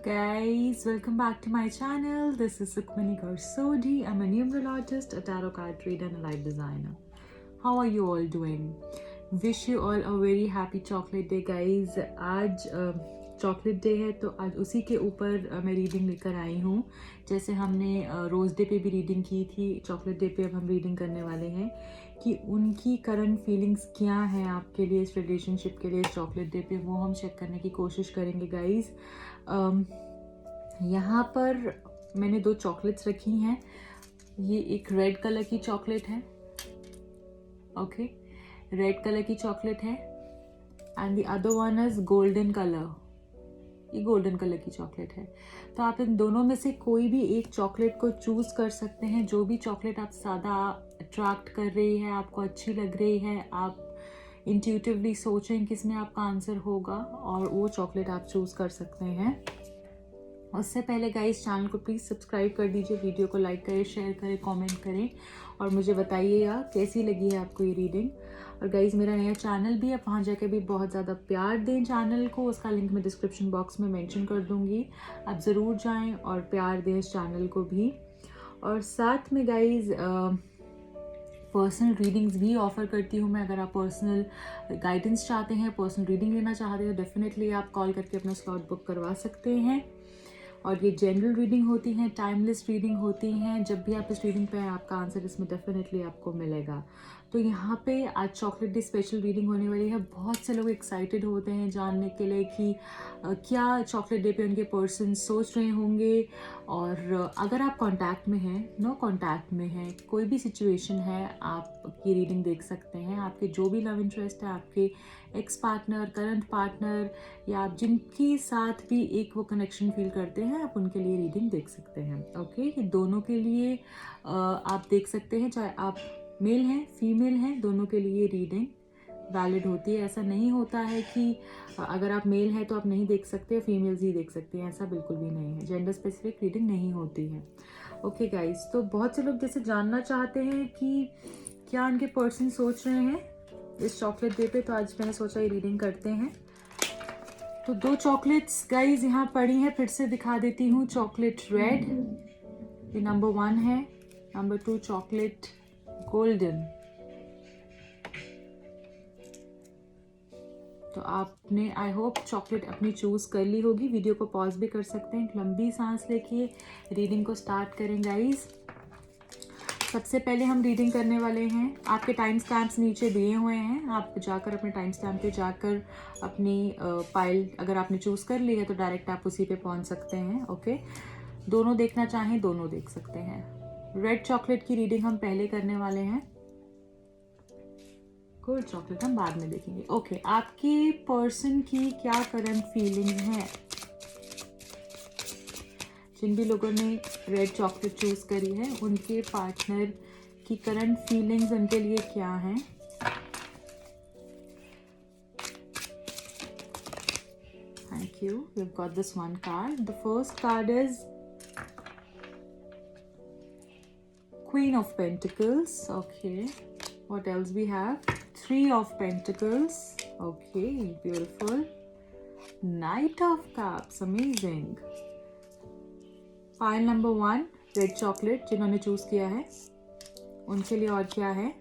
guys, welcome back to my channel. This is Sukhmani Garsodi. I'm a numerologist, a tarot card reader and a life designer. How are you all doing? Wish you all a very happy chocolate day guys. आज chocolate day है तो आज उसी के ऊपर मैं reading लेकर आई हूँ। जैसे हमने रोज़ डे पे भी रीडिंग की थी, चॉकलेट डे पे अब हम रीडिंग करने वाले हैं कि उनकी करंट फीलिंग्स क्या हैं आपके लिए इस रिलेशनशिप के लिए इस चॉकलेट डे पे, वो हम चेक करने की कोशिश करेंगे गाइस। यहाँ पर मैंने 2 चॉकलेट्स रखी हैं। ये एक रेड कलर की चॉकलेट है, ओके, रेड कलर की चॉकलेट है, and the other one is golden colour. ये गोल्डन कलर की चॉकलेट है। तो आप इन दोनों में से कोई भी एक चॉकलेट को चूज़ कर सकते हैं। जो भी चॉकलेट आप ज़्यादा अट्रैक्ट कर रही है, आपको अच्छी लग रही है, आप इंट्यूटिवली सोचें किस में आपका आंसर होगा और वो चॉकलेट आप चूज़ कर सकते हैं। उससे पहले गाइस चैनल को प्लीज़ सब्सक्राइब कर दीजिए, वीडियो को लाइक करें, शेयर करें, कमेंट करें और मुझे बताइएगा कैसी लगी है आपको ये रीडिंग। और गाइस मेरा नया चैनल भी है, वहाँ जाके भी बहुत ज़्यादा प्यार दें चैनल को। उसका लिंक मैं डिस्क्रिप्शन बॉक्स में मेंशन कर दूँगी, आप ज़रूर जाएं और प्यार दें इस चैनल को भी। और साथ में गाइस पर्सनल रीडिंग्स भी ऑफ़र करती हूँ मैं। अगर आप पर्सनल गाइडेंस चाहते हैं, पर्सनल रीडिंग लेना चाहते हैं, डेफिनेटली आप कॉल करके अपना स्लॉट बुक करवा सकते हैं। और ये जनरल रीडिंग होती हैं, टाइमलेस रीडिंग होती हैं। जब भी आप इस रीडिंग पे आए आपका आंसर इसमें डेफिनेटली आपको मिलेगा। तो यहाँ पे आज चॉकलेट डे स्पेशल रीडिंग होने वाली है। बहुत से लोग एक्साइटेड होते हैं जानने के लिए कि क्या चॉकलेट डे पे उनके पर्सन सोच रहे होंगे। और अगर आप कांटेक्ट में हैं, नो कांटेक्ट में हैं, कोई भी सिचुएशन है, आप ये रीडिंग देख सकते हैं। आपके जो भी लव इंटरेस्ट है, आपके एक्स पार्टनर, करंट पार्टनर या आप जिनके साथ भी एक वो कनेक्शन फील करते हैं, आप उनके लिए रीडिंग देख सकते हैं। ओके, ये दोनों के लिए आप देख सकते हैं, चाहे आप मेल हैं फीमेल हैं, दोनों के लिए रीडिंग वैलिड होती है। ऐसा नहीं होता है कि अगर आप मेल हैं तो आप नहीं देख सकते, फीमेल्स ही देख सकते हैं, ऐसा बिल्कुल भी नहीं है। जेंडर स्पेसिफिक रीडिंग नहीं होती है। ओके गाइस, तो बहुत से लोग जैसे जानना चाहते हैं कि क्या उनके पर्सन सोच रहे हैं इस चॉकलेट डे पे, तो आज मैंने सोचा ये रीडिंग करते हैं। तो 2 चॉकलेट्स गाइस यहाँ पड़ी हैं, फिर से दिखा देती हूँ। चॉकलेट रेड, ये नंबर 1 है, नंबर 2 चॉकलेट गोल्डन। तो आपने आई होप चॉकलेट अपनी चूज़ कर ली होगी। वीडियो को पॉज भी कर सकते हैं, लंबी सांस लेके रीडिंग को स्टार्ट करें गाइस। सबसे पहले हम रीडिंग करने वाले हैं। आपके टाइम स्टैम्प्स नीचे दिए हुए हैं, आप जाकर अपने टाइम स्टैम्प पे जाकर अपनी फाइल अगर आपने चूज़ कर ली है तो डायरेक्ट आप उसी पे पहुंच सकते हैं। ओके, दोनों देखना चाहें दोनों देख सकते हैं। रेड चॉकलेट की रीडिंग हम पहले करने वाले हैं, गोल्ड चॉकलेट हम बाद में देखेंगे। ओके, आपके पर्सन की क्या करंट फीलिंग है? जिन भी लोगों ने रेड चॉकलेट चूज करी है उनके पार्टनर की करंट फीलिंग्स उनके लिए क्या हैं? Thank you, we have got this one card. The first card is queen of pentacles. Okay, what else we have? 3 of Pentacles. Okay, beautiful. Knight of Cups, amazing. Pile number 1, red chocolate जिन्होंने choose किया है उनके लिए और क्या है?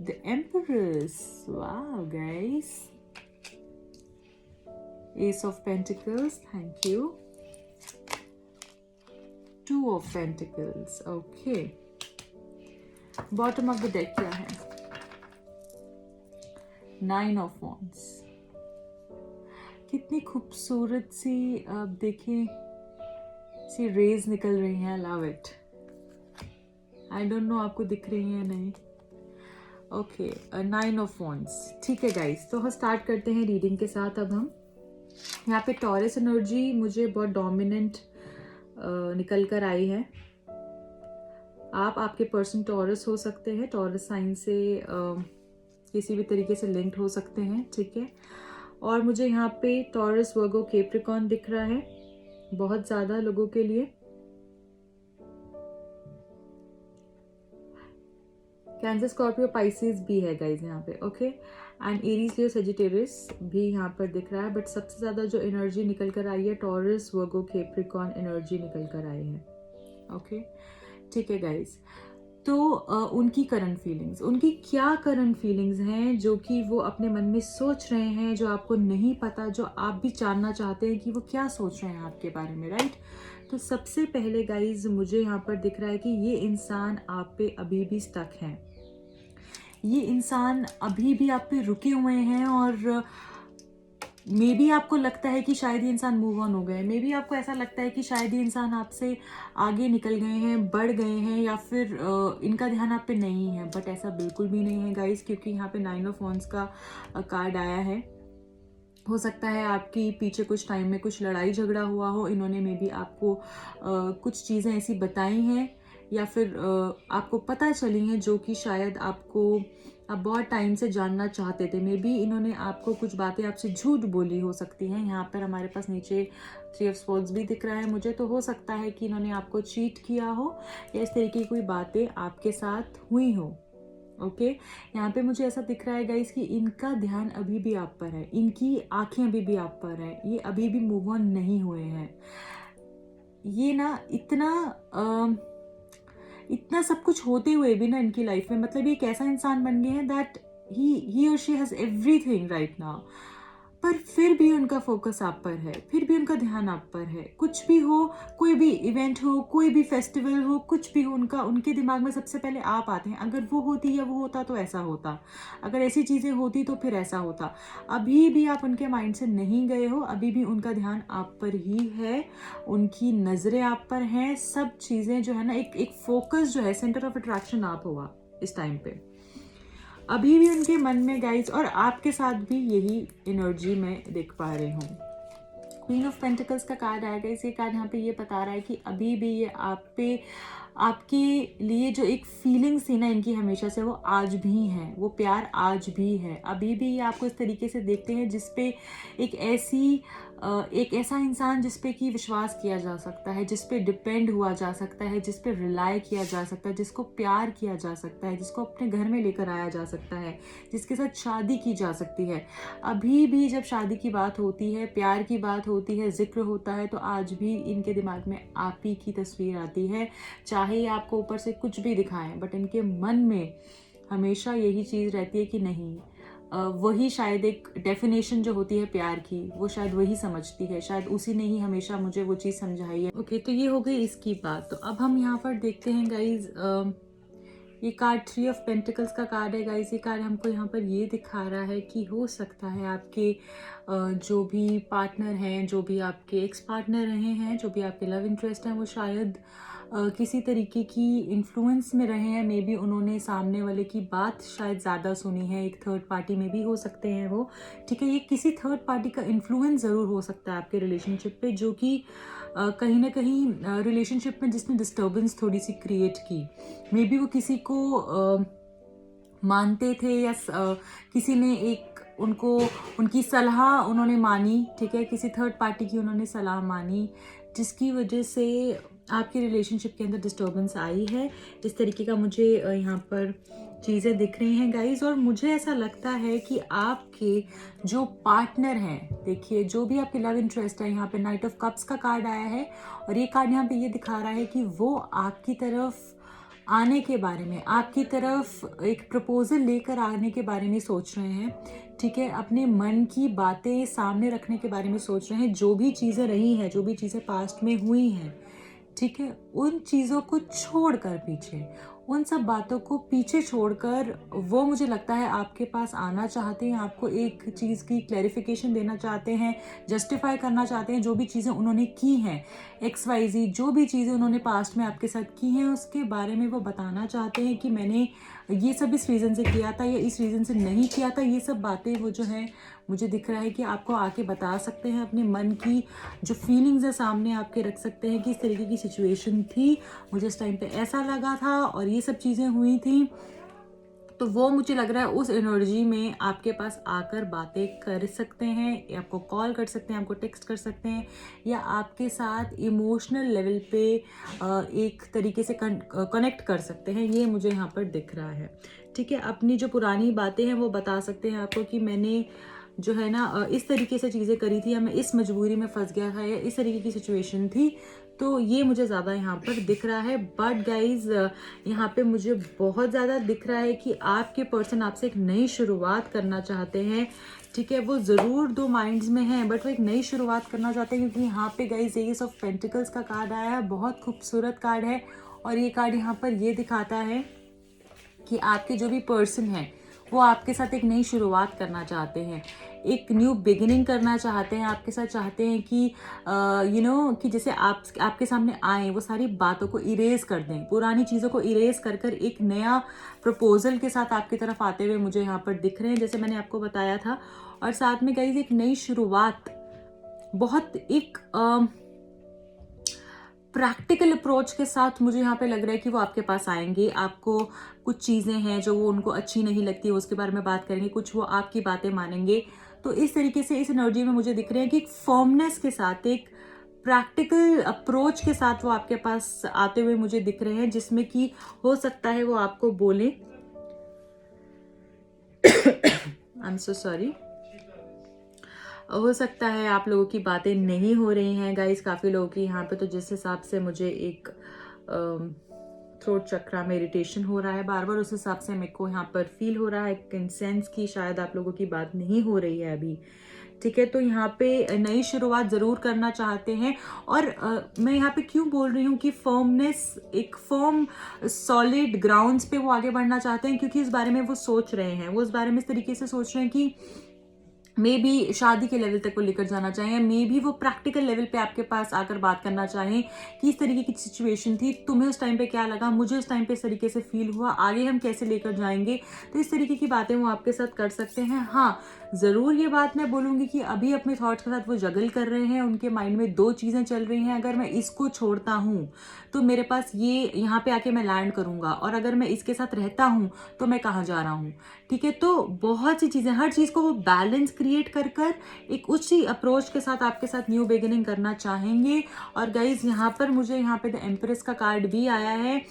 The Empress. Wow guys. Ace of Pentacles, thank you. 2 of Pentacles. Okay. Bottom of the deck क्या है? 9 ऑफ वॉन्ड्स। कितनी खूबसूरत सी आप देखें सी रेज निकल रही हैं, love it. I don't know आपको दिख रही है नहीं। Okay, 9 of wands. ठीक है गाइस, तो हम स्टार्ट करते हैं रीडिंग के साथ। अब हम यहाँ पे टॉरस एनर्जी मुझे बहुत डोमिनेंट निकल कर आई है। आप आपके पर्सन टॉरस हो सकते हैं, टॉरस साइन से किसी भी तरीके से लिंक्ड हो सकते हैं, ठीक है। और मुझे यहाँ पे टॉरस, वर्गो, कैप्रिकॉर्न दिख रहा है बहुत ज़्यादा लोगों के लिए। कैंसर, स्कॉर्पियो, पाइसेस भी है गाइज यहाँ पे, okay. And Aries, Leo, Sagittarius भी यहाँ पर दिख रहा है, बट सबसे ज़्यादा जो एनर्जी निकल कर आई है टॉरस, वर्गो, कैप्रिकॉर्न एनर्जी निकल कर आई है, ओके। ठीक है गाइज, तो उनकी करंट फीलिंग्स, उनकी क्या करंट फीलिंग्स हैं जो कि वो अपने मन में सोच रहे हैं, जो आपको नहीं पता, जो आप भी जानना चाहते हैं कि वो क्या सोच रहे हैं आपके बारे में, राइट। तो सबसे पहले गाइज मुझे यहाँ पर दिख रहा है कि ये इंसान आप पे अभी भी स्टक हैं, ये इंसान अभी भी आप पे रुके हुए हैं, और मे बी आपको लगता है कि शायद ये इंसान मूव ऑन हो गए, मे बी आपको ऐसा लगता है कि शायद ये इंसान आपसे आगे निकल गए हैं, बढ़ गए हैं, या फिर इनका ध्यान आप पे नहीं है, बट ऐसा बिल्कुल भी नहीं है गाइस, क्योंकि यहाँ पे 9 ऑफ वांड्स का कार्ड आया है। हो सकता है आपकी पीछे कुछ टाइम में कुछ लड़ाई झगड़ा हुआ हो, इन्होंने मे बी आपको कुछ चीज़ें ऐसी बताई हैं, या फिर आपको पता चली हैं जो कि शायद आपको आप बहुत टाइम से जानना चाहते थे। मे बी इन्होंने आपको कुछ बातें आपसे झूठ बोली हो सकती हैं। यहाँ पर हमारे पास नीचे 3 ऑफ स्वॉर्ड्स भी दिख रहा है मुझे, तो हो सकता है कि इन्होंने आपको चीट किया हो, या इस तरीके की कोई बातें आपके साथ हुई हो, ओके। यहाँ पे मुझे ऐसा दिख रहा है गाइस कि इनका ध्यान अभी भी आप पर है, इनकी आंखें अभी भी आप पर है, ये अभी भी मूव ऑन नहीं हुए हैं। ये ना इतना सब कुछ होते हुए भी ना इनकी लाइफ में, मतलब ये एक ऐसा इंसान बन गए हैं दैट ही और she has everything right now, पर फिर भी उनका फोकस आप पर है, फिर भी उनका ध्यान आप पर है। कुछ भी हो, कोई भी इवेंट हो, कोई भी फेस्टिवल हो, कुछ भी हो, उनके दिमाग में सबसे पहले आप आते हैं। अगर वो होती या वो होता तो ऐसा होता, अगर ऐसी चीज़ें होती तो फिर ऐसा होता। अभी भी आप उनके माइंड से नहीं गए हो, अभी भी उनका ध्यान आप पर ही है, उनकी नज़रें आप पर हैं। सब चीज़ें जो है ना, एक फोकस जो है, सेंटर ऑफ अट्रैक्शन आप होगा इस टाइम पे अभी भी उनके मन में गाइज, और आपके साथ भी यही एनर्जी मैं देख पा रही हूँ। क्वीन ऑफ पेंटिकल्स का कार्ड आएगा, इसी कार्ड यहाँ पे ये बता रहा है कि अभी भी ये आप पे, आपके लिए जो एक फीलिंग्स थी ना इनकी हमेशा से, वो आज भी हैं, वो प्यार आज भी है। अभी भी ये आपको इस तरीके से देखते हैं जिसपे एक ऐसा इंसान जिसपे कि विश्वास किया जा सकता है, जिसपे डिपेंड हुआ जा सकता है, जिसपे रिलाय किया जा सकता है, जिसको प्यार किया जा सकता है, जिसको अपने घर में लेकर आया जा सकता है, जिसके साथ शादी की जा सकती है। अभी भी जब शादी की बात होती है, प्यार की बात होती है, जिक्र होता है, तो आज भी इनके दिमाग में आप ही की तस्वीर आती है। चाहे आपको ऊपर से कुछ भी दिखाएं, बट इनके मन में हमेशा यही चीज़ रहती है कि नहीं, वही शायद एक डेफिनेशन जो होती है प्यार की, वो शायद वही समझती है, शायद उसी ने ही हमेशा मुझे वो चीज़ समझाई है। ओके, तो ये हो गई इसकी बात। तो अब हम यहाँ पर देखते हैं गाइज, ये कार्ड 3 ऑफ पेंटिकल्स का कार्ड है गाइज। ये कार्ड हमको यहाँ पर ये दिखा रहा है कि हो सकता है आपके जो भी पार्टनर हैं, जो भी आपके एक्स पार्टनर रहे हैं, जो भी आपके लव इंटरेस्ट हैं, वो शायद किसी तरीके की इन्फ्लुएंस में रहे हैं। मे बी उन्होंने सामने वाले की बात शायद ज़्यादा सुनी है, एक थर्ड पार्टी में भी हो सकते हैं वो, ठीक है। ये किसी थर्ड पार्टी का इन्फ्लुएंस ज़रूर हो सकता है आपके रिलेशनशिप पे, जो कि कहीं ना कहीं रिलेशनशिप में जिसने डिस्टर्बेंस थोड़ी सी क्रिएट की। मे बी वो किसी को मानते थे, या किसी ने उनकी सलाह उन्होंने मानी, ठीक है, किसी थर्ड पार्टी की उन्होंने सलाह मानी, जिसकी वजह से आपके रिलेशनशिप के अंदर डिस्टर्बेंस आई है। इस तरीके का मुझे यहाँ पर चीज़ें दिख रही हैं गाइज, और मुझे ऐसा लगता है कि आपके जो पार्टनर हैं, देखिए जो भी आपके लव इंटरेस्ट है, यहाँ पे नाइट ऑफ कप्स का कार्ड आया है, और ये कार्ड यहाँ पे ये दिखा रहा है कि वो आपकी तरफ आने के बारे में, आपकी तरफ एक प्रपोजल लेकर आने के बारे में सोच रहे हैं, ठीक है। अपने मन की बातें सामने रखने के बारे में सोच रहे हैं। जो भी चीज़ें रही हैं, जो भी चीज़ें पास्ट में हुई हैं, ठीक है, उन चीज़ों को छोड़कर, पीछे उन सब बातों को पीछे छोड़कर वो मुझे लगता है आपके पास आना चाहते हैं, आपको एक चीज़ की क्लैरिफिकेशन देना चाहते हैं, जस्टिफाई करना चाहते हैं जो भी चीज़ें उन्होंने की हैं, XYZ जो भी चीज़ें उन्होंने पास्ट में आपके साथ की हैं, उसके बारे में वो बताना चाहते हैं कि मैंने ये सब इस रीज़न से किया था या इस रीज़न से नहीं किया था। ये सब बातें वो जो है, मुझे दिख रहा है कि आपको आके बता सकते हैं, अपने मन की जो फीलिंग्स है सामने आपके रख सकते हैं कि इस तरीके की सिचुएशन थी, मुझे इस टाइम पे ऐसा लगा था और ये सब चीज़ें हुई थी। तो वो मुझे लग रहा है उस एनर्जी में आपके पास आकर बातें कर सकते हैं, आपको कॉल कर सकते हैं, आपको टेक्स्ट कर सकते हैं, या आपके साथ इमोशनल लेवल पे एक तरीके से कनेक्ट कर सकते हैं। ये मुझे यहाँ पर दिख रहा है। ठीक है, अपनी जो पुरानी बातें हैं वो बता सकते हैं आपको कि मैंने जो है ना इस तरीके से चीज़ें करी थी, या मैं इस मजबूरी में फंस गया था, या इस तरीके की सिचुएशन थी। तो ये मुझे ज़्यादा यहाँ पर दिख रहा है। बट गाइज यहाँ पे मुझे बहुत ज़्यादा दिख रहा है कि आपके पर्सन आपसे एक नई शुरुआत करना चाहते हैं। ठीक है, वो ज़रूर दो माइंड्स में हैं, बट वो एक नई शुरुआत करना चाहते हैं, क्योंकि यहाँ पे गाइज एस ऑफ पेंटिकल्स का कार्ड आया है। बहुत खूबसूरत कार्ड है, और ये कार्ड यहाँ पर ये दिखाता है कि आपके जो भी पर्सन हैं वो आपके साथ एक नई शुरुआत करना चाहते हैं, एक न्यू बिगिनिंग करना चाहते हैं आपके साथ। चाहते हैं कि कि जैसे आपके सामने आए, वो सारी बातों को इरेज कर दें, पुरानी चीज़ों को इरेज कर कर एक नया प्रपोजल के साथ आपकी तरफ आते हुए मुझे यहाँ पर दिख रहे हैं, जैसे मैंने आपको बताया था। और साथ में गाइस एक नई शुरुआत, बहुत एक प्रैक्टिकल अप्रोच के साथ मुझे यहाँ पे लग रहा है कि वो आपके पास आएंगे। आपको कुछ चीज़ें हैं जो वो उनको अच्छी नहीं लगती, उसके बारे में बात करेंगे, कुछ वो आपकी बातें मानेंगे। तो इस तरीके से इस एनर्जी में मुझे दिख रहे हैं कि एक फर्मनेस के साथ, एक प्रैक्टिकल अप्रोच के साथ वो आपके पास आते हुए मुझे दिख रहे हैं, जिसमें कि हो सकता है वो आपको बोले आई एम सो सॉरी, हो सकता है आप लोगों की बातें नहीं हो रही हैं गाइस, काफ़ी लोगों की यहाँ पे। तो जिस हिसाब से मुझे एक थ्रोट चक्रा में इरिटेशन हो रहा है बार बार, उस हिसाब से मेरे को यहाँ पर फील हो रहा है कंसेंस की शायद आप लोगों की बात नहीं हो रही है अभी। ठीक है, तो यहाँ पे नई शुरुआत ज़रूर करना चाहते हैं। और मैं यहाँ पे क्यों बोल रही हूँ कि फर्मनेस, एक फर्म सॉलिड ग्राउंड्स पे वो आगे बढ़ना चाहते हैं, क्योंकि इस बारे में वो सोच रहे हैं, वो इस बारे में इस तरीके से सोच रहे हैं कि मे बी शादी के लेवल तक को लेकर जाना चाहें, मे बी वो प्रैक्टिकल लेवल पे आपके पास आकर बात करना चाहें कि इस तरीके की सिचुएशन थी, तुम्हें उस टाइम पे क्या लगा, मुझे उस टाइम पे इस तरीके से फील हुआ, आगे हम कैसे लेकर जाएंगे। तो इस तरीके की बातें वो आपके साथ कर सकते हैं। हाँ, ज़रूर ये बात मैं बोलूँगी कि अभी अपने थॉट्स के साथ वो जगल कर रहे हैं, उनके माइंड में दो चीज़ें चल रही हैं। अगर मैं इसको छोड़ता हूँ तो मेरे पास ये यहाँ पे आके मैं लैंड करूँगा, और अगर मैं इसके साथ रहता हूँ तो मैं कहाँ जा रहा हूँ। ठीक है, तो बहुत सी चीज़ें, हर चीज़ को वो बैलेंस क्रिएट कर कर एक उसी अप्रोच के साथ आपके साथ न्यू बिगिनिंग करना चाहेंगे। और गाइज यहाँ पर मुझे यहाँ पे द एम्प्रेस का कार्ड भी आया है।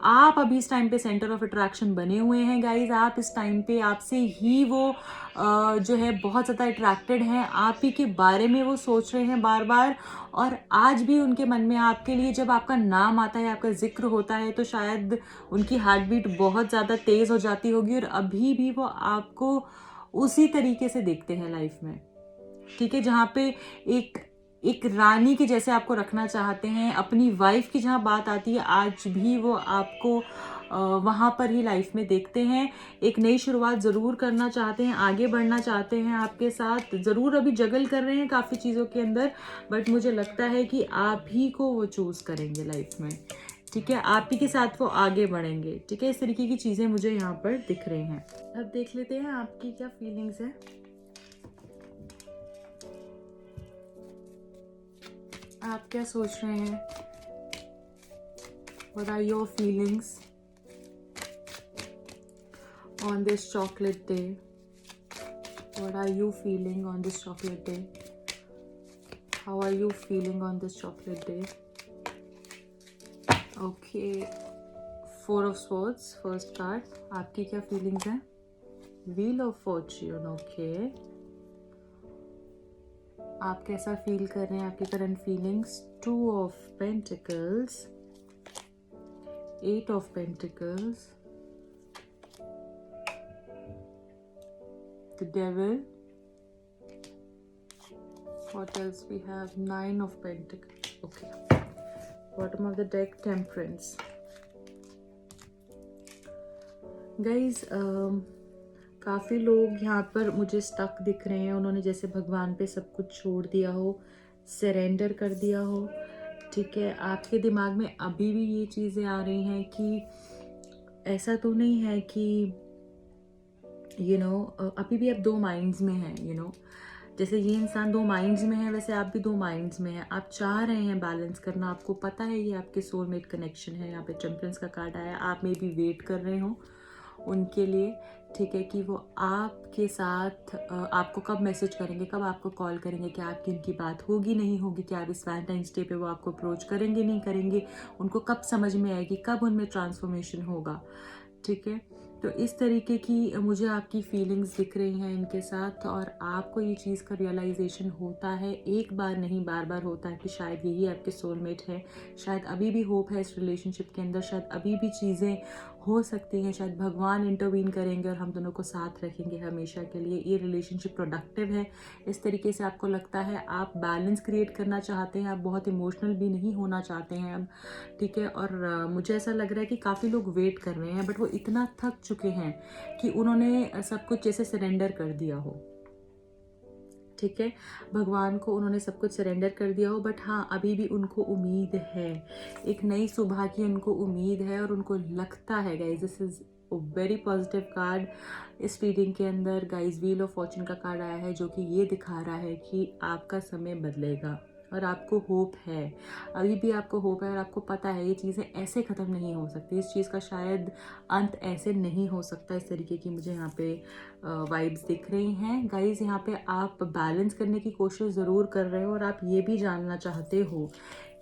आप अभी इस टाइम पे सेंटर ऑफ अट्रैक्शन बने हुए हैं गाइज, आप इस टाइम पे आपसे ही वो जो है बहुत ज़्यादा अट्रैक्टेड हैं, आप ही के बारे में वो सोच रहे हैं बार बार। और आज भी उनके मन में आपके लिए जब आपका नाम आता है, आपका जिक्र होता है, तो शायद उनकी हार्ट बीट बहुत ज़्यादा तेज़ हो जाती होगी, और अभी भी वो आपको उसी तरीके से देखते हैं लाइफ में। ठीक है, जहाँ पे एक रानी के जैसे आपको रखना चाहते हैं। अपनी वाइफ की जहाँ बात आती है, आज भी वो आपको वहाँ पर ही लाइफ में देखते हैं। एक नई शुरुआत ज़रूर करना चाहते हैं, आगे बढ़ना चाहते हैं आपके साथ, ज़रूर अभी जगल कर रहे हैं काफ़ी चीज़ों के अंदर, बट मुझे लगता है कि आप ही को वो चूज़ करेंगे लाइफ में। ठीक है, आप ही के साथ वो आगे बढ़ेंगे। ठीक है, इस तरीके की चीज़ें मुझे यहाँ पर दिख रही हैं। अब देख लेते हैं आपकी क्या फीलिंग्स है। आप क्या सोच रहे हैं? What are your feelings on this chocolate day? What are you feeling on this chocolate day? How are you feeling on this chocolate day? Okay, Four of Swords, first card. आपकी क्या feelings हैं? Wheel of Fortune, okay. आप कैसा feel कर रहे हैं, आपकी current feelings? Two of pentacles, eight of pentacles, the devil, what else we have? Nine of pentacles, okay. Bottom of the deck, temperance. Guys काफ़ी लोग यहाँ पर मुझे स्टक दिख रहे हैं, उन्होंने जैसे भगवान पे सब कुछ छोड़ दिया हो, सरेंडर कर दिया हो। ठीक है, आपके दिमाग में अभी भी ये चीज़ें आ रही हैं कि ऐसा तो नहीं है कि अभी भी आप दो माइंड्स में हैं। जैसे ये इंसान दो माइंड्स में है, वैसे आप भी दो माइंड्स में हैं। आप चाह रहे हैं बैलेंस करना, आपको पता है ये आपके सोलमेट कनेक्शन है। यहाँ पे टेम्परेंस का कार्ड आया, आप मे बी वेट कर रहे हो, उनके लिए, ठीक है, कि वो आपके साथ आपको कब मैसेज करेंगे, कब आपको कॉल करेंगे, क्या आपकी उनकी बात होगी नहीं होगी, क्या आप इस वैलेंटाइंस डे पे वो आपको अप्रोच करेंगे नहीं करेंगे, उनको कब समझ में आएगी, कब उनमें ट्रांसफॉर्मेशन होगा, ठीक है। तो इस तरीके की मुझे आपकी फीलिंग्स दिख रही हैं इनके साथ, और आपको ये चीज़ का रियलाइजेशन होता है, एक बार नहीं बार बार होता है कि शायद यही आपके सोलमेट है, शायद अभी भी होप है इस रिलेशनशिप के अंदर, शायद अभी भी चीज़ें हो सकती हैं, शायद भगवान इंटरवीन करेंगे और हम दोनों को साथ रखेंगे हमेशा के लिए, ये रिलेशनशिप प्रोडक्टिव है। इस तरीके से आपको लगता है आप बैलेंस क्रिएट करना चाहते हैं, आप बहुत इमोशनल भी नहीं होना चाहते हैं अब, ठीक है। और मुझे ऐसा लग रहा है कि काफ़ी लोग वेट कर रहे हैं, बट वो इतना थक चुके हैं कि उन्होंने सब कुछ जैसे सरेंडर कर दिया हो, ठीक है, भगवान को उन्होंने सब कुछ सरेंडर कर दिया हो, बट हाँ अभी भी उनको उम्मीद है, एक नई सुबह की उनको उम्मीद है, और उनको लगता है guys, this is very positive card इस रीडिंग के अंदर। गाइज व्हील ऑफ फॉर्चून का कार्ड आया है जो कि ये दिखा रहा है कि आपका समय बदलेगा, और आपको होप है, अभी भी आपको होप है, और आपको पता है ये चीज़ें ऐसे ख़त्म नहीं हो सकती, इस चीज़ का शायद अंत ऐसे नहीं हो सकता। इस तरीके की मुझे यहाँ पे वाइब्स दिख रही हैं गाइज। यहाँ पे आप बैलेंस करने की कोशिश ज़रूर कर रहे हो, और आप ये भी जानना चाहते हो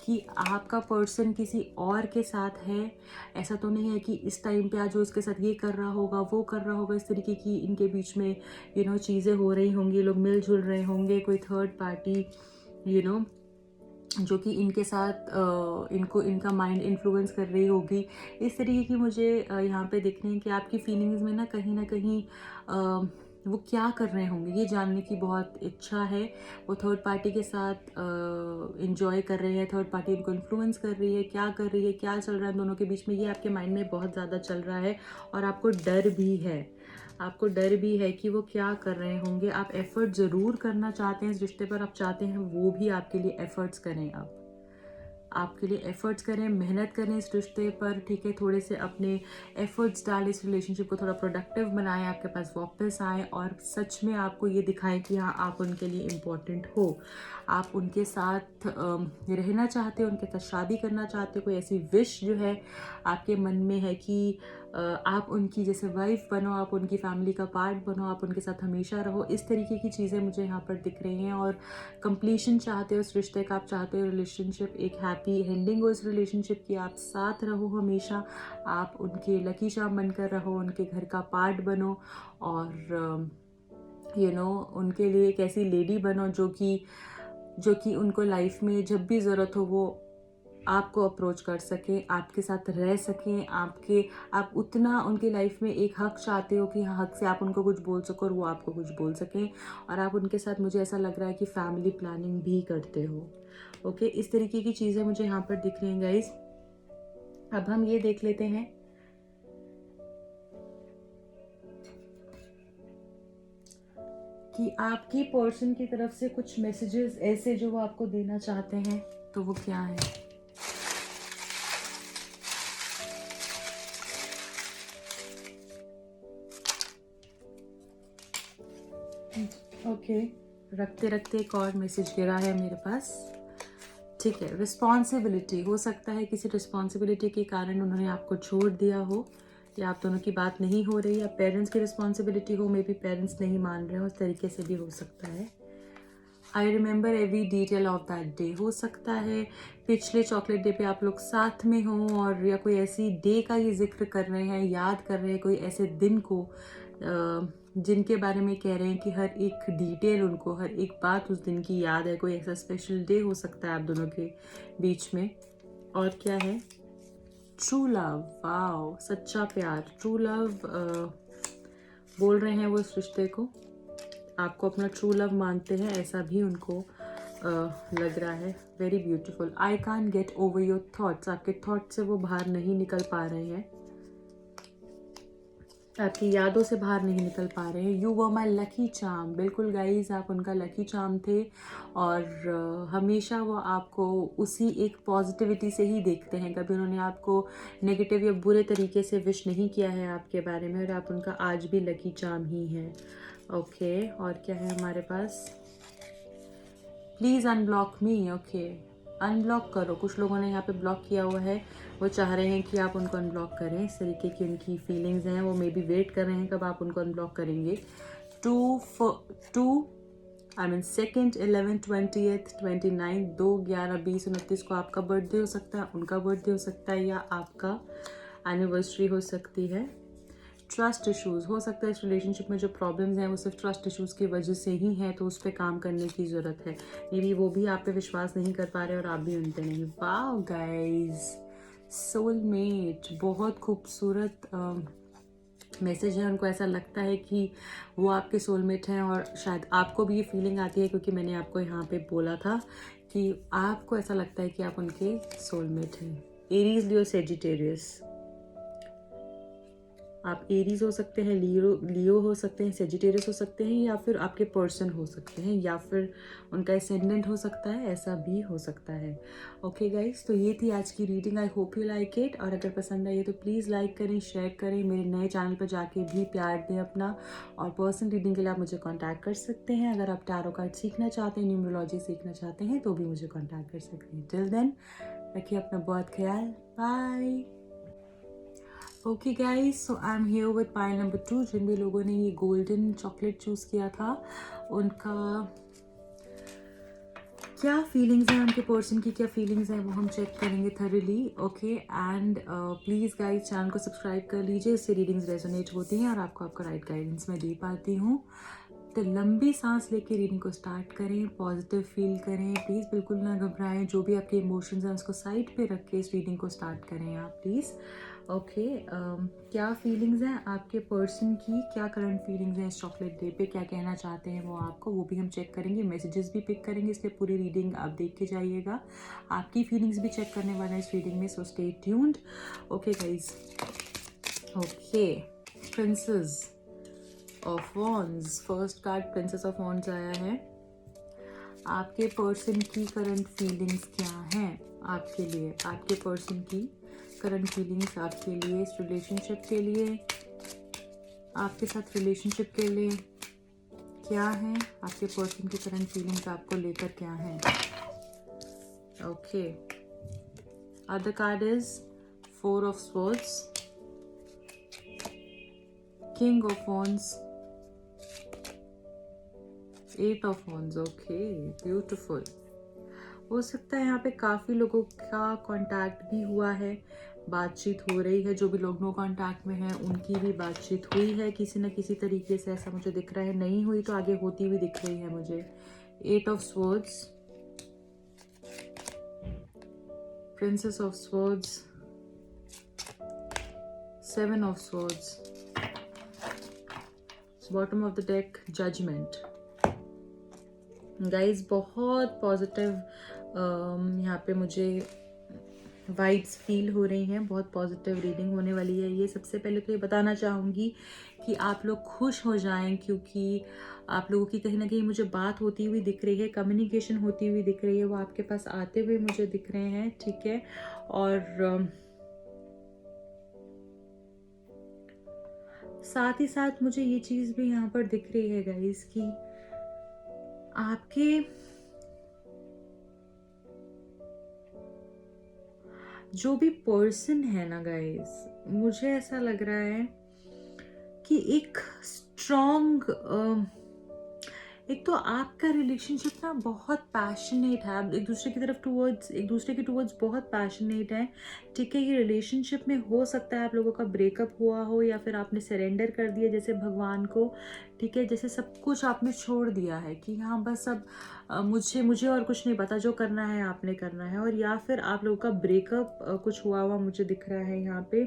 कि आपका पर्सन किसी और के साथ है। ऐसा तो नहीं है कि इस टाइम पे आज वो उसके साथ ये कर रहा होगा, वो कर रहा होगा, इस तरीके की इनके बीच में चीज़ें हो रही होंगी, लोग मिलजुल रहे होंगे, कोई थर्ड पार्टी जो कि इनके साथ इनको इनका माइंड इन्फ्लुएंस कर रही होगी। इस तरीके की मुझे यहाँ पे दिख रही है कि आपकी फीलिंग्स में ना कहीं वो क्या कर रहे होंगे ये जानने की बहुत इच्छा है। वो थर्ड पार्टी के साथ इंजॉय कर रहे हैं, थर्ड पार्टी उनको इन्फ्लुएंस कर रही है, क्या कर रही है, क्या चल रहा है दोनों के बीच में, ये आपके माइंड में बहुत ज़्यादा चल रहा है। और आपको डर भी है, आपको डर भी है कि वो क्या कर रहे होंगे। आप एफर्ट ज़रूर करना चाहते हैं इस रिश्ते पर, आप चाहते हैं वो भी आपके लिए एफर्ट्स करें, आपके लिए एफर्ट्स करें, मेहनत करें इस रिश्ते पर, ठीक है। थोड़े से अपने एफर्ट्स डालें, इस रिलेशनशिप को थोड़ा प्रोडक्टिव बनाएं, आपके पास वापस आएँ, और सच में आपको ये दिखाएं कि हाँ आप उनके लिए इम्पोर्टेंट हो, आप उनके साथ रहना चाहते हो, उनके साथ शादी करना चाहते हो। कोई ऐसी विश जो है आपके मन में है कि आप उनकी जैसे वाइफ बनो, आप उनकी फैमिली का पार्ट बनो, आप उनके साथ हमेशा रहो, इस तरीके की चीज़ें मुझे यहाँ पर दिख रही हैं। और कंप्लीशन चाहते हो इस रिश्ते का, आप चाहते हो रिलेशनशिप एक हैप्पी एंडिंग हो इस रिलेशनशिप की, आप साथ रहो हमेशा, आप उनके लकी चार्म बनकर रहो, उनके घर का पार्ट बनो, और उनके लिए एक ऐसी लेडी बनो जो कि उनको लाइफ में जब भी ज़रूरत हो वो आपको अप्रोच कर सकें, आपके साथ रह सकें, आप उतना उनकी लाइफ में एक हक चाहते हो कि हाँ हक से आप उनको कुछ बोल सको और वो आपको कुछ बोल सकें। और आप उनके साथ, मुझे ऐसा लग रहा है कि फैमिली प्लानिंग भी करते हो, ओके। इस तरीके की चीज़ें मुझे यहाँ पर दिख रही हैं गाइज। अब हम ये देख लेते हैं कि आपकी पर्सन की तरफ से कुछ मैसेजेस ऐसे जो वो आपको देना चाहते हैं, तो वो क्या है। ओके, रखते रखते एक और मैसेज गिरा है मेरे पास, ठीक है। रिस्पॉन्सिबिलिटी, हो सकता है किसी रिस्पॉन्सिबिलिटी के कारण उन्होंने आपको छोड़ दिया हो, या आप दोनों की बात नहीं हो रही, या पेरेंट्स की रिस्पॉन्सिबिलिटी हो, मे बी पेरेंट्स नहीं मान रहे हो, उस तरीके से भी हो सकता है। I remember every detail of that day, हो सकता है पिछले चॉकलेट डे पे आप लोग साथ में हों, और या कोई ऐसी डे का ये जिक्र कर रहे हैं, याद कर रहे हैं कोई ऐसे दिन को जिनके बारे में कह रहे हैं कि हर एक डिटेल उनको, हर एक बात उस दिन की याद है। कोई ऐसा स्पेशल डे हो सकता है आप दोनों के बीच में। और क्या है, ट्रू लव, वाओ, सच्चा प्यार, ट्रू लव बोल रहे हैं वो इस रिश्ते को, आपको अपना ट्रू लव मानते हैं, ऐसा भी उनको लग रहा है। Very beautiful. I can't get over your thoughts, आपके थॉट से वो बाहर नहीं निकल पा रहे हैं, आपकी यादों से बाहर नहीं निकल पा रहे हैं। You were my lucky charm, बिल्कुल गाइज, आप उनका लकी चार्म थे, और हमेशा वो आपको उसी एक पॉजिटिविटी से ही देखते हैं। कभी उन्होंने आपको नेगेटिव या बुरे तरीके से विश नहीं किया है आपके बारे में, और आप उनका आज भी लकी चार्म ही है, ओके। और क्या है हमारे पास, please unblock me, okay. Unblock करो। कुछ लोगों ने यहाँ पे ब्लॉक किया हुआ है, वो चाह रहे हैं कि आप उनको अनब्लॉक करें। इस तरीके की उनकी फीलिंग्स हैं, वो मे बी वेट कर रहे हैं कब आप उनको अनब्लॉक करेंगे। 2 11 20th 29 2 11 20 29 को आपका बर्थडे हो सकता है, उनका बर्थडे हो सकता है, या आपका एनिवर्सरी हो सकती है। ट्रस्ट इश्यूज़ हो सकता है इस रिलेशनशिप में जो प्रॉब्लम्स हैं वो सिर्फ ट्रस्ट इश्यूज़ की वजह से ही है, तो उस पर काम करने की ज़रूरत है। मे बी वो भी आप पे विश्वास नहीं कर पा रहे और आप भी उन पे नहीं। वाओ गाइस, सोलमेट, बहुत खूबसूरत मैसेज है। उनको ऐसा लगता है कि वो आपके सोलमेट हैं, और शायद आपको भी ये फीलिंग आती है, क्योंकि मैंने आपको यहाँ पे बोला था कि आपको ऐसा लगता है कि आप उनके सोलमेट हैं। एरीज, लियो, सेजिटेरियस। आप एरीज हो सकते हैं, लियो हो सकते हैं, सेजिटेरियस हो सकते हैं, या फिर आपके पर्सन हो सकते हैं, या फिर उनका एसेंडेंट हो सकता है, ऐसा भी हो सकता है। ओके गाइस, तो ये थी आज की reading. I hope you like it, और अगर पसंद आई तो प्लीज़ लाइक करें, शेयर करें, मेरे नए चैनल पर जाके भी प्यार दें अपना। और पर्सनल रीडिंग के लिए आप मुझे कॉन्टैक्ट कर सकते हैं। अगर आप टैरो कार्ड सीखना चाहते हैं, न्यूमरोलॉजी सीखना चाहते हैं, तो भी मुझे कॉन्टैक्ट कर सकते हैं। टिल देन, रखिए अपना बहुत ख्याल। Bye. Okay guys, so I am here with pile number 2। जिन भी लोगों ने ये गोल्डन चॉकलेट चूज़ किया था, उनका क्या फीलिंग्स हैं, उनके पर्सन की क्या फीलिंग्स हैं, वो हम चेक करेंगे thoroughly. Okay, and please guys channel को सब्सक्राइब कर लीजिए, इससे रीडिंग्स रेजोनेट होती हैं और आपको आपका राइट गाइडेंस मैं दे पाती हूँ। तो लंबी सांस लेके रीडिंग को स्टार्ट करें, पॉजिटिव फील करें, प्लीज़ बिल्कुल ना घबराएं। जो भी आपके इमोशंस हैं उसको साइड पे रख के इस रीडिंग को स्टार्ट करें आप प्लीज़। ओके, क्या फीलिंग्स हैं आपके पर्सन की, क्या करंट फीलिंग्स हैं इस चॉकलेट डे पे, क्या कहना चाहते हैं वो आपको, वो भी हम चेक करेंगे। मैसेजेस भी पिक करेंगे, इसलिए पूरी रीडिंग आप देख के जाइएगा। आपकी फीलिंग्स भी चेक करने वाला है इस रीडिंग में, so stay tuned. Okay guys, okay, princess of wands, first card princess of wands आया है। आपके पर्सन की करंट फीलिंग्स क्या हैं आपके लिए, आपके पर्सन की करंट फीलिंग्स आपके लिए, इस रिलेशनशिप के लिए, आपके साथ रिलेशनशिप के लिए क्या है, आपके पर्सन की करंट फीलिंग्स आपको लेकर क्या है। Okay, other card is 4 of Swords, King of Wands, 8 of Wands। Okay, beautiful. हो सकता है यहाँ पे काफ़ी लोगों का कांटेक्ट भी हुआ है, बातचीत हो रही है। जो भी लोग नो कांटेक्ट में हैं उनकी भी बातचीत हुई है किसी न किसी तरीके से, ऐसा मुझे दिख रहा है। नहीं हुई तो आगे होती हुई दिख रही है मुझे। 8 of Swords, Princess of Swords, 7 of Swords, bottom of the deck, judgment. Guys बहुत पॉजिटिव यहाँ पे मुझे वाइब्स फील हो रही हैं, बहुत पॉजिटिव रीडिंग होने वाली है ये। सबसे पहले तो ये बताना चाहूँगी कि आप लोग खुश हो जाएं, क्योंकि आप लोगों की कहीं ना कहीं मुझे बात होती हुई दिख रही है, कम्युनिकेशन होती हुई दिख रही है, वो आपके पास आते हुए मुझे दिख रहे हैं, ठीक है। और साथ ही साथ मुझे ये चीज़ भी यहाँ पर दिख रही है गाइस कि आपके जो भी पर्सन है ना गाइस, मुझे ऐसा लग रहा है कि एक स्ट्रॉन्ग, एक तो आपका रिलेशनशिप ना बहुत पैशनेट है, आप एक दूसरे की तरफ टूवर्ड्स, एक दूसरे के टूवर्ड्स बहुत पैशनेट है, ठीक है। ये रिलेशनशिप में हो सकता है आप लोगों का ब्रेकअप हुआ हो, या फिर आपने सरेंडर कर दिया जैसे भगवान को, ठीक है, जैसे सब कुछ आपने छोड़ दिया है कि हाँ बस अब मुझे और कुछ नहीं पता, जो करना है आपने करना है। और या फिर आप लोगों का ब्रेकअप कुछ हुआ हुआ मुझे दिख रहा है यहाँ पे।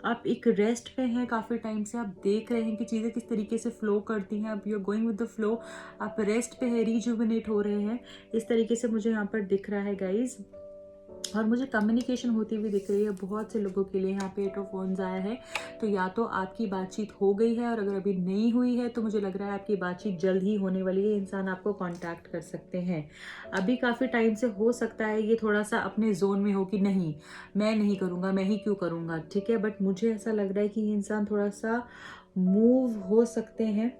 आप एक रेस्ट पे हैं काफ़ी टाइम से, आप देख रहे हैं कि चीज़ें किस तरीके से फ्लो करती हैं, आप you are going with the flow, आप रेस्ट पे है, रिजुविनेट हो रहे हैं, इस तरीके से मुझे यहाँ पर दिख रहा है गाइज। और मुझे कम्युनिकेशन होती हुई दिख रही है बहुत से लोगों के लिए। यहाँ पे 8 of Wands आया है, तो या तो आपकी बातचीत हो गई है, और अगर अभी नहीं हुई है तो मुझे लग रहा है आपकी बातचीत जल्द ही होने वाली है। इंसान आपको कांटेक्ट कर सकते हैं। अभी काफ़ी टाइम से हो सकता है ये थोड़ा सा अपने जोन में हो कि नहीं मैं नहीं करूँगा, मैं ही क्यों करूँगा, ठीक है। बट मुझे ऐसा लग रहा है कि ये इंसान थोड़ा सा मूव हो सकते हैं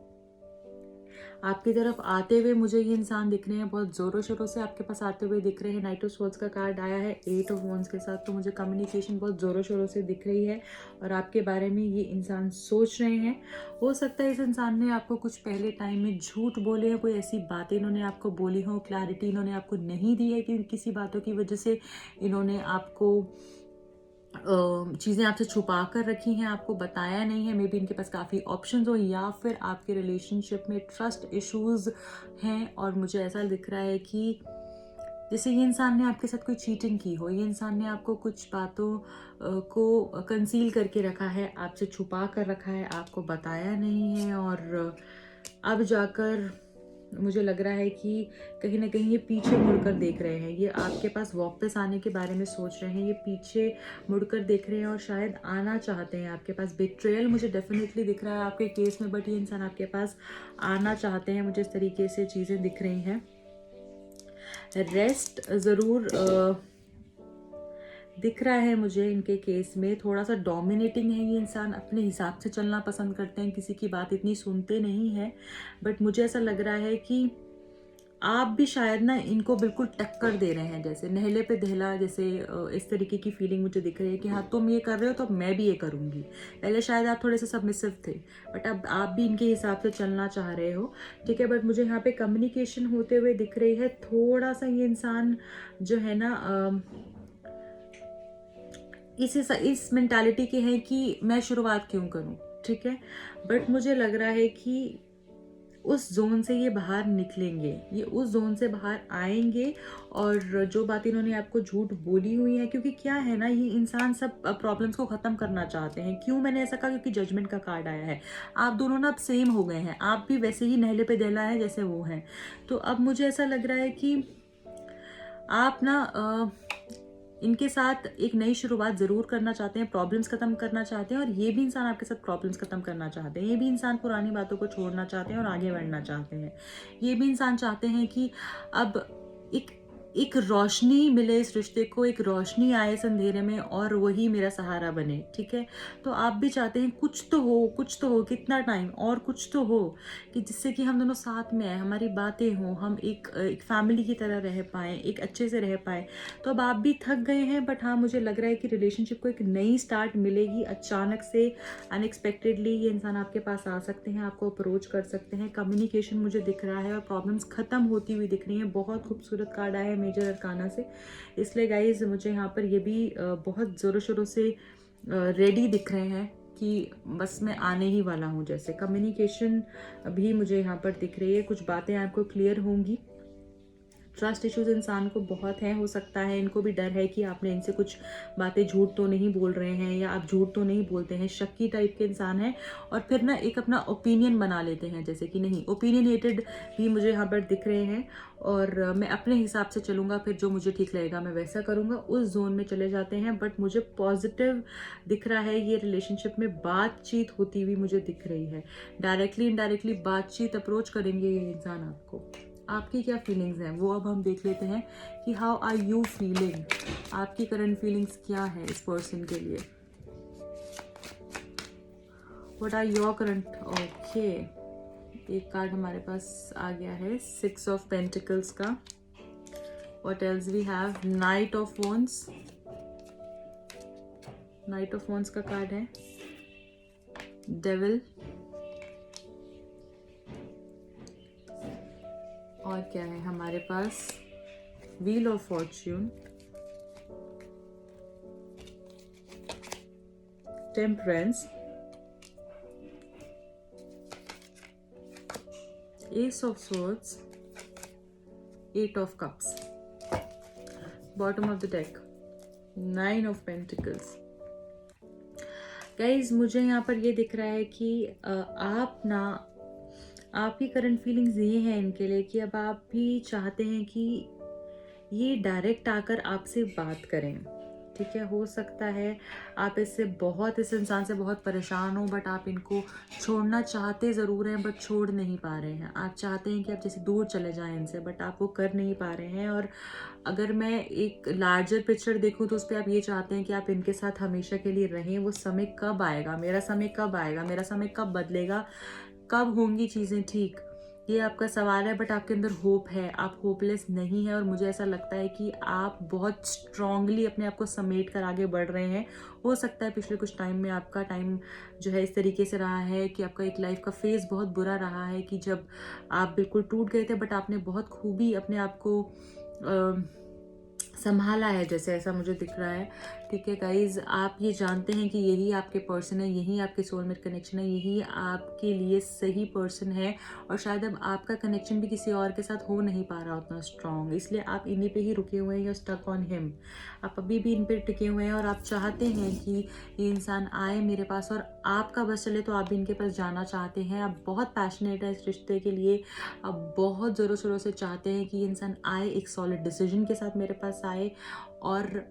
आपकी तरफ आते हुए मुझे ये इंसान दिख रहे हैं, बहुत ज़ोरों शोरों से आपके पास आते हुए दिख रहे हैं। नाइट ऑफ स्वॉर्ड्स का कार्ड आया है 8 ऑफ वॉन्ड्स के साथ, तो मुझे कम्युनिकेशन बहुत ज़ोरों शोरों से दिख रही है और आपके बारे में ये इंसान सोच रहे हैं। हो सकता है इस इंसान ने आपको कुछ पहले टाइम में झूठ बोले हैं, कोई ऐसी बातें इन्होंने आपको बोली हो, क्लैरिटी इन्होंने आपको नहीं दी है कि किसी बातों की वजह से इन्होंने आपको चीज़ें आपसे छुपा कर रखी हैं, आपको बताया नहीं है। मे बी इनके पास काफ़ी ऑप्शंस हो, या फिर आपके रिलेशनशिप में ट्रस्ट इश्यूज हैं और मुझे ऐसा दिख रहा है कि जैसे ये इंसान ने आपके साथ कोई चीटिंग की हो, ये इंसान ने आपको कुछ बातों को कंसील करके रखा है, आपसे छुपा कर रखा है, आपको बताया नहीं है और अब जाकर मुझे लग रहा है कि कहीं ना कहीं ये पीछे मुड़कर देख रहे हैं, ये आपके पास वापस आने के बारे में सोच रहे हैं, ये पीछे मुड़कर देख रहे हैं और शायद आना चाहते हैं आपके पास। बिट्रेयल मुझे डेफिनेटली दिख रहा है आपके केस में, बट ये इंसान आपके पास आना चाहते हैं, मुझे इस तरीके से चीज़ें दिख रही हैं। रेस्ट ज़रूर दिख रहा है मुझे इनके केस में, थोड़ा सा डोमिनेटिंग है ये इंसान, अपने हिसाब से चलना पसंद करते हैं, किसी की बात इतनी सुनते नहीं हैं। बट मुझे ऐसा लग रहा है कि आप भी शायद ना इनको बिल्कुल टक्कर दे रहे हैं, जैसे नहले पे दहला, जैसे इस तरीके की फीलिंग मुझे दिख रही है कि हाँ तुम ये कर रहे हो तो अब मैं भी ये करूँगी। पहले शायद आप थोड़े से सबमिसिव थे, बट अब आप भी इनके हिसाब से चलना चाह रहे हो, ठीक है। बट मुझे यहाँ पे कम्युनिकेशन होते हुए दिख रही है। थोड़ा सा ये इंसान जो है ना इस मेंटालिटी के हैं कि मैं शुरुआत क्यों करूं, ठीक है। बट मुझे लग रहा है कि उस जोन से ये बाहर निकलेंगे, ये उस जोन से बाहर आएंगे और जो बात इन्होंने आपको झूठ बोली हुई है, क्योंकि क्या है ना, ये इंसान सब प्रॉब्लम्स को ख़त्म करना चाहते हैं। क्यों मैंने ऐसा कहा, क्योंकि जजमेंट का कार्ड आया है। आप दोनों ना अब सेम हो गए हैं, आप भी वैसे ही नहले पे दहला है जैसे वो हैं। तो अब मुझे ऐसा लग रहा है कि आप ना इनके साथ एक नई शुरुआत ज़रूर करना चाहते हैं, प्रॉब्लम्स ख़त्म करना चाहते हैं और ये भी इंसान आपके साथ प्रॉब्लम्स ख़त्म करना चाहते हैं। ये भी इंसान पुरानी बातों को छोड़ना चाहते हैं और आगे बढ़ना चाहते हैं। ये भी इंसान चाहते हैं कि अब एक रोशनी मिले इस रिश्ते को, एक रोशनी आए इस अंधेरे में और वही मेरा सहारा बने, ठीक है। तो आप भी चाहते हैं कुछ तो हो, कितना टाइम और कुछ तो हो कि जिससे कि हम दोनों साथ में आए, हमारी बातें हों, हम एक फैमिली की तरह रह पाएँ, एक अच्छे से रह पाएँ। तो अब आप भी थक गए हैं, बट हाँ मुझे लग रहा है कि रिलेशनशिप को एक नई स्टार्ट मिलेगी। अचानक से अनएक्सपेक्टेडली ये इंसान आपके पास आ सकते हैं, आपको अप्रोच कर सकते हैं। कम्युनिकेशन मुझे दिख रहा है और प्रॉब्लम्स ख़त्म होती हुई दिख रही हैं। बहुत खूबसूरत कार्ड आया है मेजर अरकाना से, इसलिए गाइज मुझे यहाँ पर ये भी बहुत ज़ोरों शोरों से रेडी दिख रहे हैं कि बस मैं आने ही वाला हूँ। जैसे कम्युनिकेशन भी मुझे यहाँ पर दिख रही है, कुछ बातें आपको क्लियर होंगी। ट्रस्ट इश्यूज इंसान को बहुत है, हो सकता है इनको भी डर है कि आपने इनसे कुछ बातें झूठ तो नहीं बोल रहे हैं या आप झूठ तो नहीं बोलते हैं। शक्की टाइप के इंसान है और फिर ना एक अपना ओपिनियन बना लेते हैं, जैसे कि नहीं, ओपिनियनेटेड भी मुझे यहाँ पर दिख रहे हैं और मैं अपने हिसाब से चलूँगा, फिर जो मुझे ठीक लगेगा मैं वैसा करूँगा, उस जोन में चले जाते हैं। बट मुझे पॉजिटिव दिख रहा है, ये रिलेशनशिप में बातचीत होती हुई मुझे दिख रही है। डायरेक्टली इनडायरेक्टली बातचीत अप्रोच करेंगे ये इंसान आपको। आपकी क्या फीलिंग्स हैं वो अब हम देख लेते हैं कि हाउ आर यू फीलिंग, आपकी करंट फीलिंग्स क्या है इस पर्सन के लिए। What are your current, okay, एक कार्ड हमारे पास आ गया है 6 ऑफ पेंटिकल्स का। What else we have, knight of wands, knight of wands का कार्ड है, डेविल, और क्या है हमारे पास, wheel of fortune, temperance, ace of swords, 8 of cups, bottom of the deck 9 of pentacles. Guys मुझे यहाँ पर ये दिख रहा है कि आपकी करंट फीलिंग्स ये हैं इनके लिए कि अब आप भी चाहते हैं कि ये डायरेक्ट आकर आपसे बात करें, ठीक है। हो सकता है आप इस इंसान से बहुत परेशान हो, बट आप इनको छोड़ना चाहते ज़रूर हैं, बट छोड़ नहीं पा रहे हैं। आप चाहते हैं कि आप जैसे दूर चले जाएं इनसे, बट आप वो कर नहीं पा रहे हैं। और अगर मैं एक लार्जर पिक्चर देखूं तो उस पर आप ये चाहते हैं कि आप इनके साथ हमेशा के लिए रहें। वो समय कब आएगा, मेरा समय कब आएगा, मेरा समय कब बदलेगा, कब होंगी चीज़ें ठीक, ये आपका सवाल है, बट आपके अंदर होप है, आप होपलेस नहीं है। और मुझे ऐसा लगता है कि आप बहुत स्ट्रांगली अपने आप को समेट कर आगे बढ़ रहे हैं। हो सकता है पिछले कुछ टाइम में आपका टाइम जो है इस तरीके से रहा है कि आपका एक लाइफ का फेज बहुत बुरा रहा है, कि जब आप बिल्कुल टूट गए थे, बट आपने बहुत खूबी अपने आप को संभाला है, जैसे ऐसा मुझे दिख रहा है। ठीक है गाइज, आप ये जानते हैं कि यही आपके पर्सन है, यही आपके सोलमेट कनेक्शन है, यही आपके लिए सही पर्सन है। और शायद अब आपका कनेक्शन भी किसी और के साथ हो नहीं पा रहा उतना स्ट्रांग, इसलिए आप इन्हीं पे ही रुके हुए हैं, या स्टक ऑन हिम। आप अभी भी इन पे टिके हुए हैं और आप चाहते हैं कि ये इंसान आए मेरे पास और आपका बस चले, तो आप भी इनके पास जाना चाहते हैं। आप बहुत पैशनेट है इस रिश्ते के लिए, आप बहुत ज़ोरों शोरों से चाहते हैं कि ये इंसान आए, एक सॉलिड डिसीजन के साथ मेरे पास आए, और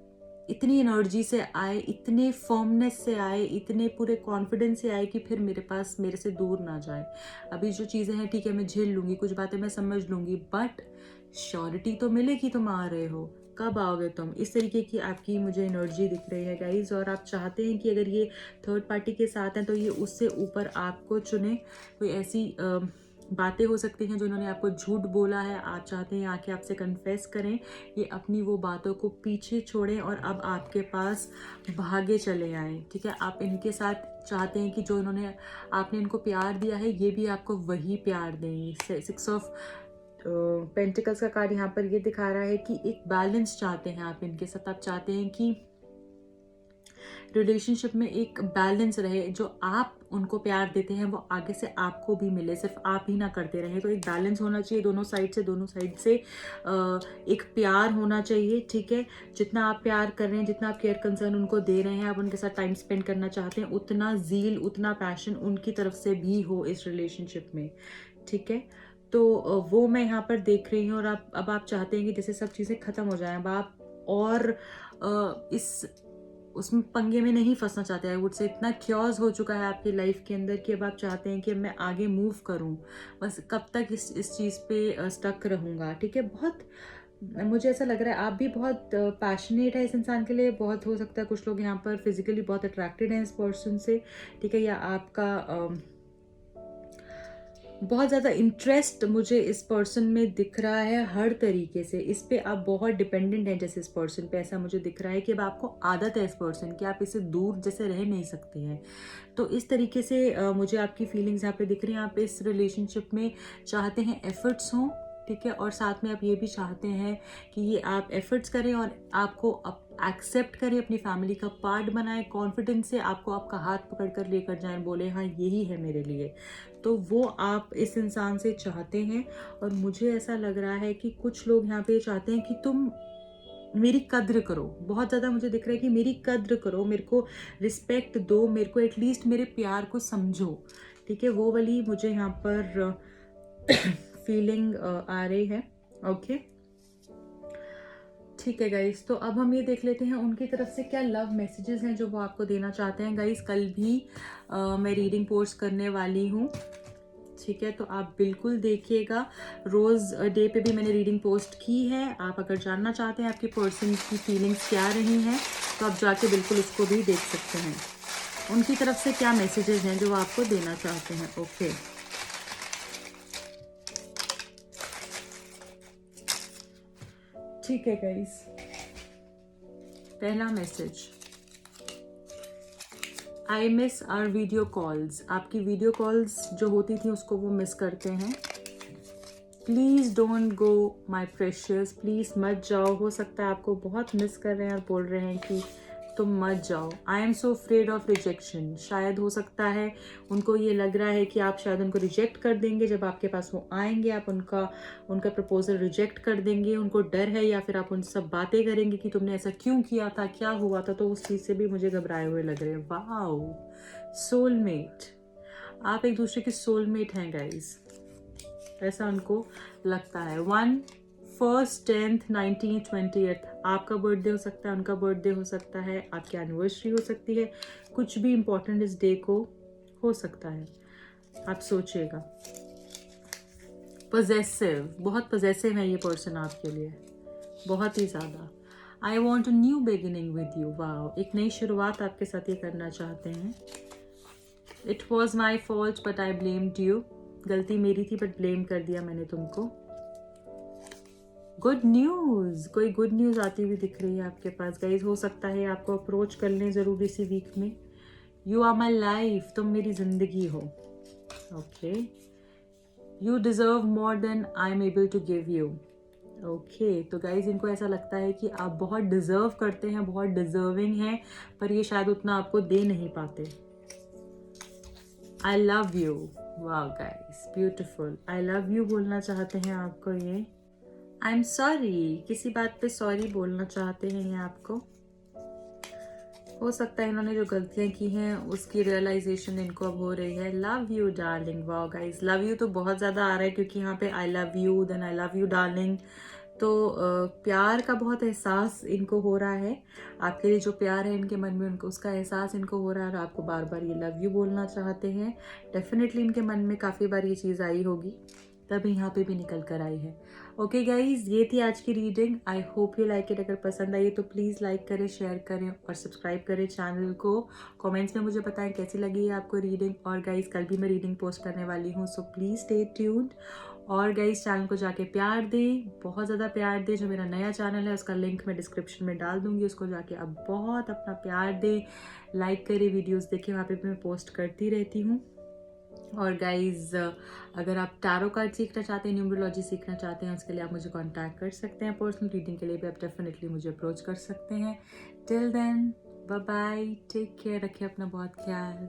इतनी एनर्जी से आए, इतने फर्मनेस से आए, इतने पूरे कॉन्फिडेंस से आए कि फिर मेरे पास, मेरे से दूर ना जाए। अभी जो चीज़ें हैं ठीक है, मैं झेल लूँगी, कुछ बातें मैं समझ लूँगी, बट श्योरिटी तो मिलेगी तुम आ रहे हो, कब आओगे तुम, इस तरीके की आपकी मुझे एनर्जी दिख रही है गाइज। और आप चाहते हैं कि अगर ये थर्ड पार्टी के साथ हैं तो ये उससे ऊपर आपको चुने। कोई ऐसी बातें हो सकती हैं जो इन्होंने आपको झूठ बोला है, आप चाहते हैं आके आपसे कन्फेस करें, ये अपनी वो बातों को पीछे छोड़ें और अब आपके पास भागे चले आएँ। ठीक है, आप इनके साथ चाहते हैं कि जो इन्होंने, आपने इनको प्यार दिया है, ये भी आपको वही प्यार दें। 6 ऑफ पेंटिकल्स का कार्ड यहाँ पर ये दिखा रहा है कि एक बैलेंस चाहते हैं आप इनके साथ। आप चाहते हैं कि रिलेशनशिप में एक बैलेंस रहे, जो आप उनको प्यार देते हैं वो आगे से आपको भी मिले, सिर्फ आप ही ना करते रहे। तो एक बैलेंस होना चाहिए दोनों साइड से एक प्यार होना चाहिए। ठीक है, जितना आप प्यार कर रहे हैं, जितना आप केयर कंसर्न उनको दे रहे हैं, आप उनके साथ टाइम स्पेंड करना चाहते हैं, उतना ज़ील, उतना पैशन उनकी तरफ से भी हो इस रिलेशनशिप में। ठीक है, तो वो मैं यहाँ पर देख रही हूँ। और अब आप चाहते हैं कि जैसे सब चीज़ें ख़त्म हो जाएं, अब आप और उसमें पंगे में नहीं फंसना चाहते हैं। वुड से इतना क्योस हो चुका है आपकी लाइफ के अंदर कि अब आप चाहते हैं कि मैं आगे मूव करूं, बस कब तक इस चीज़ पे स्टक रहूँगा। ठीक है, बहुत मुझे ऐसा लग रहा है आप भी बहुत पैशनेट है इस इंसान के लिए। बहुत हो सकता है कुछ लोग यहाँ पर फिजिकली बहुत अट्रैक्टेड हैं इस पर्सन से। ठीक है, या आपका बहुत ज़्यादा इंटरेस्ट मुझे इस पर्सन में दिख रहा है हर तरीके से। इस पे आप बहुत डिपेंडेंट हैं जैसे इस पर्सन पे, ऐसा मुझे दिख रहा है कि अब आपको आदत है इस पर्सन की, आप इससे दूर जैसे रह नहीं सकते हैं। तो इस तरीके से मुझे आपकी फीलिंग्स यहाँ पे दिख रही हैं। आप इस रिलेशनशिप में चाहते हैं एफर्ट्स हों, ठीक है, और साथ में आप ये भी चाहते हैं कि ये आप एफर्ट्स करें और आपको एक्सेप्ट करें, अपनी फैमिली का पार्ट बनाएं, कॉन्फिडेंस से आपको आपका हाथ पकड़ कर लेकर जाएं, बोले हाँ यही है मेरे लिए। तो वो आप इस इंसान से चाहते हैं। और मुझे ऐसा लग रहा है कि कुछ लोग यहाँ पे चाहते हैं कि तुम मेरी कद्र करो, बहुत ज़्यादा मुझे दिख रहा है कि मेरी कद्र करो, मेरे को रिस्पेक्ट दो, मेरे को एटलीस्ट मेरे प्यार को समझो। ठीक है, वो वाली मुझे यहाँ पर फीलिंग आ रही है। ओके, ठीक है गाइस, तो अब हम ये देख लेते हैं उनकी तरफ से क्या लव मैसेजेस हैं जो वो आपको देना चाहते हैं। गाइस, कल भी मैं रीडिंग पोस्ट करने वाली हूँ। ठीक है, तो आप बिल्कुल देखिएगा। रोज़ डे पे भी मैंने रीडिंग पोस्ट की है। आप अगर जानना चाहते हैं आपकी पर्सन की फीलिंग्स क्या रही हैं, तो आप जाके बिल्कुल उसको भी देख सकते हैं। उनकी तरफ से क्या मैसेजेस हैं जो वो आपको देना चाहते हैं। ओके, ठीक है गाइस, पहला message, I miss our video calls. आपकी वीडियो कॉल्स जो होती थी उसको वो मिस करते हैं। Please don't go my precious, please मत जाओ। हो सकता है आपको बहुत मिस कर रहे हैं और बोल रहे हैं कि तुम मत जाओ। I am so afraid of rejection. शायद हो सकता है उनको ये लग रहा है कि आप शायद उनको रिजेक्ट कर देंगे जब आपके पास वो आएंगे, आप उनका प्रपोजल रिजेक्ट कर देंगे। उनको डर है, या फिर आप उनसे सब बातें करेंगे कि तुमने ऐसा क्यों किया था, क्या हुआ था, तो उस चीज़ से भी मुझे घबराए हुए लग रहे हैं। वाओ, सोलमेट, आप एक दूसरे के सोलमेट हैं गाइज, ऐसा उनको लगता है। 1, 1st, 10th, 19th, 20th, आपका बर्थडे हो सकता है, उनका बर्थडे हो सकता है, आपकी एनिवर्सरी हो सकती है, कुछ भी इम्पोर्टेंट इस डे को हो सकता है। आप सोचिएगा। पजेसिव, बहुत पजेसिव है ये पर्सन आपके लिए, बहुत ही ज़्यादा। I want a new beginning with you. वाह, एक नई शुरुआत आपके साथ ये करना चाहते हैं। It was my fault but I blamed you. गलती मेरी थी बट ब्लेम कर दिया मैंने तुमको। गुड न्यूज़, कोई गुड न्यूज़ आती हुई दिख रही है आपके पास गाइज। हो सकता है आपको अप्रोच कर लें ज़रूर इसी वीक में। यू आर माई लाइफ, तुम मेरी जिंदगी हो। Okay, you deserve more than I am able to give you. Okay, तो गाइज इनको ऐसा लगता है कि आप बहुत डिजर्व करते हैं, बहुत डिजर्विंग हैं, पर ये शायद उतना आपको दे नहीं पाते। आई लव यू, वाह guys beautiful, I love you बोलना चाहते हैं आपको ये। आई एम सॉरी, किसी बात पे सॉरी बोलना चाहते हैं ये आपको। हो सकता है इन्होंने जो गलतियां की हैं उसकी रियलाइजेशन इनको अब हो रही है। Love you darling, wow guys, love you तो बहुत ज़्यादा आ रहा है क्योंकि यहाँ पे I love you, then I love you darling. तो प्यार का बहुत एहसास इनको हो रहा है आपके लिए। जो प्यार है इनके मन में, उनको उसका एहसास इनको हो रहा है और आपको बार बार ये लव यू बोलना चाहते हैं। डेफिनेटली इनके मन में काफ़ी बार ये चीज़ आई होगी, तभी यहाँ पे भी निकल कर आई है। ओके गाइज, ये थी आज की reading. I hope you like it. अगर पसंद आई तो प्लीज़ लाइक करें, शेयर करें और सब्सक्राइब करें चैनल को। कमेंट्स में मुझे बताएं कैसी लगी है आपको रीडिंग। और गाइज कल भी मैं रीडिंग पोस्ट करने वाली हूँ, सो प्लीज़ स्टे ट्यून्ड। और गाइज चैनल को जाके प्यार दें, बहुत ज़्यादा प्यार दें। जो मेरा नया चैनल है उसका लिंक मैं डिस्क्रिप्शन में डाल दूँगी, उसको जाके अब बहुत अपना प्यार दें, लाइक करें, वीडियोज़ देखें, वहाँ पर भी मैं पोस्ट करती रहती हूँ। और गाइज अगर आप टैरो कार्ड सीखना चाहते हैं, न्यूमरोलॉजी सीखना चाहते हैं, उसके लिए आप मुझे कांटेक्ट कर सकते हैं। पर्सनल रीडिंग के लिए भी आप डेफिनेटली मुझे अप्रोच कर सकते हैं। Till then bye bye, take care, रखिए अपना बहुत ख्याल।